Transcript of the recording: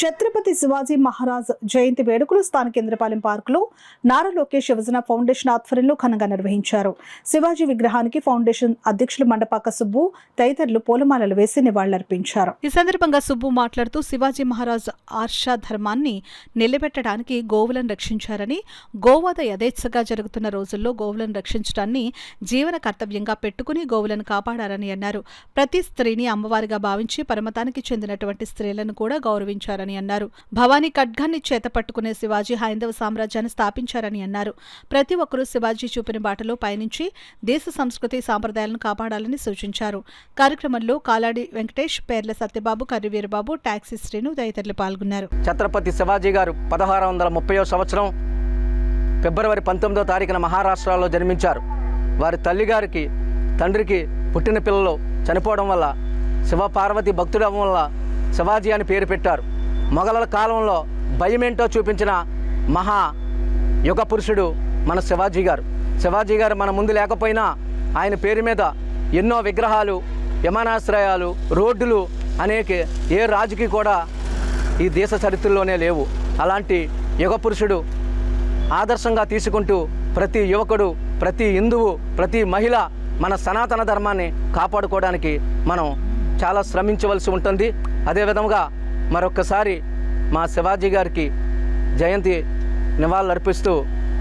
ఛత్రపతి శివాజీ మహారాజ్ జయంతి వేడుకలు స్థానిక ఇంద్రపాలెం పార్కులో నారా లోకేష్ యువజన ఫౌండేషన్ ఆధ్వర్యంలో ఘనంగా నిర్వహించారు. శివాజీ విగ్రహానికి ఫౌండేషన్ అధ్యక్షులు మండపాక సుబ్బు తదితరులు పూలమాలలు వేసి నివాళులర్పించారు. ఈ సందర్భంగా సుబ్బు మాట్లాడుతూ శివాజీ మహారాజ్ ఆర్ష ధర్మాన్ని నిలబెట్టడానికి గోవులను రక్షించారని, గోవధ యథేచ్ఛగా జరుగుతున్న రోజుల్లో గోవులను రక్షించడాన్ని జీవన కర్తవ్యంగా పెట్టుకుని గోవులను కాపాడారని అన్నారు. ప్రతి స్త్రీని అమ్మవారిగా భావించి పరమతానికి చెందినటువంటి స్త్రీలను కూడా గౌరవించారు అన్నారు. భవానీ ఖడ్గాన్ని చేతపట్టుకునే శివాజీ హైందవ సామ్రాజ్యాన్ని స్థాపించారని అన్నారు. ప్రతి ఒక్కరూ శివాజీ చూపిన బాటలో పయనించి దేశ సంస్కృతి సాంప్రదాయాలను కాపాడాలని సూచించారు. కార్యక్రమంలో కాలాడి వెంకటేష్, పేర్ల సత్యబాబు, కర్రి వీరబాబు, టాక్సీ శ్రీను తదితరులు పాల్గొన్నారు. ఛత్రపతి శివాజీ గారు 1630వ సంవత్సరం ఫిబ్రవరి 19వ తారీఖున మహారాష్ట్రలో జన్మించారు. వారి తల్లిగారికి తండ్రికి పుట్టిన పిల్లలు చనిపోవడం వల్ల శివపార్వతి భక్తుడవడం వల్ల శివాజీ అని పేరు పెట్టారు. మొఘలుల కాలంలో భయమేంటో చూపించిన మహా యుగ పురుషుడు మన శివాజీ గారు. శివాజీ గారు మన ముందు లేకపోయినా ఆయన పేరు మీద ఎన్నో విగ్రహాలు, విమానాశ్రయాలు, రోడ్డులు అనేక ఏ రాజుకి కూడా ఈ దేశ చరిత్రలోనే లేవు. అలాంటి యుగ పురుషుడు ఆదర్శంగా తీసుకుంటూ ప్రతి యువకుడు, ప్రతి హిందువు, ప్రతి మహిళ మన సనాతన ధర్మాన్ని కాపాడుకోవడానికి మనం చాలా శ్రమించవలసి ఉంటుంది. అదేవిధంగా మరొక్కసారి మా శివాజీ గారికి జయంతి నివాళులర్పిస్తూ